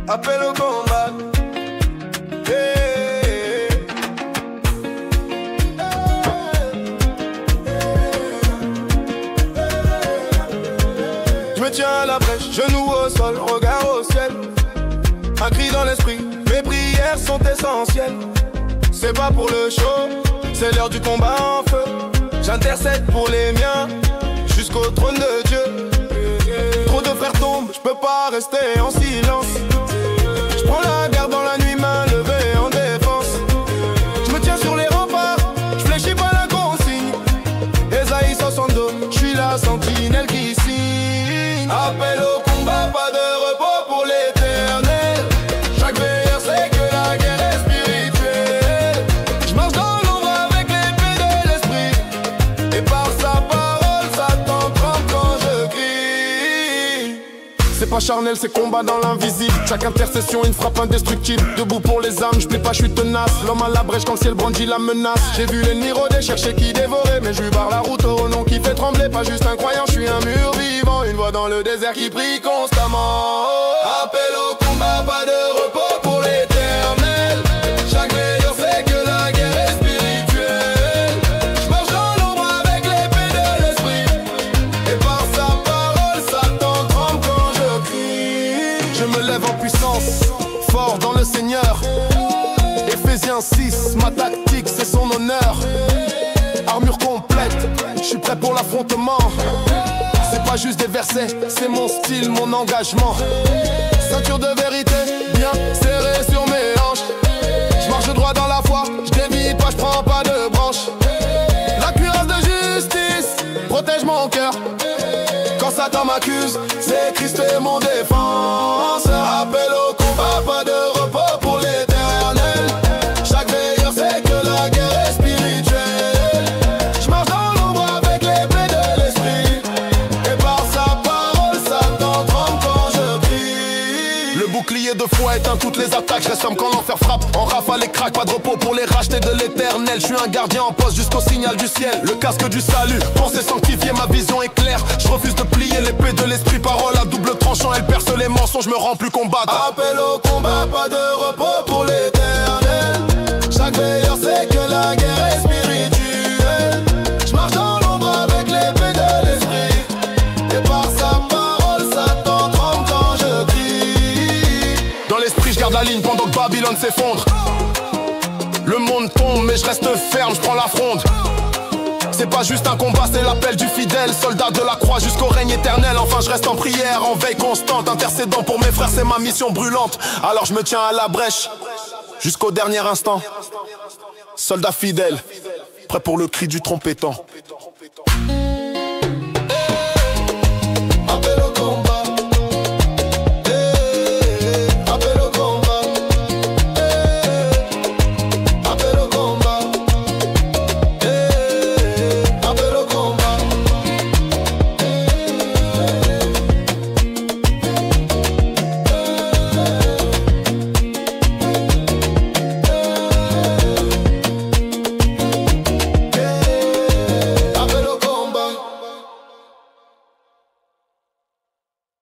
appel au combat. Je me tiens à la brèche, genoux au sol, regard au ciel. Un cri dans l'esprit, mes prières sont essentielles. C'est pas pour le show, c'est l'heure du combat en feu. J'intercède pour les miens, jusqu'au trône de Dieu. Trop de frères tombent, je peux pas rester en silence. Je prends la garde dans la nuit, main levée en défense. Je me tiens sur les remparts, je fléchis pas la consigne. Esaïe 62, je suis la sentinelle qui signe. Appel au combat, pas de repos pour l'éternel. Chaque veilleur sait que la guerre est spirituelle. Je marche dans l'ombre avec l'épée de l'esprit, et par sa parole, Satan tremble quand je crie. C'est pas charnel, c'est combat dans l'invisible. Chaque intercession, une frappe indestructible. Debout pour les âmes, je plie pas, je suis tenace. L'homme à la brèche quand le ciel brandit la menace. J'ai vu l'ennemi rôder, chercher qui dévorer, mais je lui barre la route au nom qui fait trembler. Pas juste un croyant, je suis un mur vivant. Une voix dans le désert qui prie constamment. Appel au combat, pas de repos pour l'éternel. Chaque veilleur sait que la guerre est spirituelle. Je marche dans l'ombre avec l'épée de l'esprit, et par sa parole, Satan tremble quand je crie. Je me lève en puissance, fort dans le Seigneur. Éphésiens 6, ma tactique c'est son honneur. Armure complète, je suis prêt pour l'affrontement. C'est pas juste des versets, c'est mon style, mon engagement. Ceinture de vérité, bien serrée sur mes hanches. Je marche droit dans la foi, je dévie pas, je prends pas de branche. La cuirasse de justice protège mon cœur. Quand Satan m'accuse, c'est Christ est mon défenseur. Appel au combat, pas de repos pour l'éternel. Chaque veilleur sait que la guerre est spirituelle. Je marche dans l'ombre avec l'épée de l'esprit, et par sa parole, Satan tremble quand je crie. Le bouclier de foi éteint toutes les attaques. Je reste ferme quand l'enfer frappe. En rafale et craque, pas de repos pour les racheter de l'éternel. Je suis un gardien en poste jusqu'au signal du ciel. Le casque du salut, pensée sanctifiée, ma vision est claire. Je refuse de plier l'épée de l'esprit. Parole à double tranchant, elle perce les mensonges, me rend plus combattre. Appel au combat, pas de repos pour l'éternel. Chaque veilleur sait que la guerre est spirituelle. Je marche dans l'ombre avec l'épée de l'esprit, et par sa parole, Satan tremble quand je crie. Dans l'esprit, je garde la ligne pendant que Babylone s'effondre. Le monde tombe, mais je reste ferme, je prends la fronde. C'est pas juste un combat, c'est l'appel du fidèle. Soldat de la croix jusqu'au règne éternel. Enfin je reste en prière, en veille constante. Intercédant pour mes frères, c'est ma mission brûlante. Alors je me tiens à la brèche jusqu'au dernier instant. Soldat fidèle, prêt pour le cri du trompettant.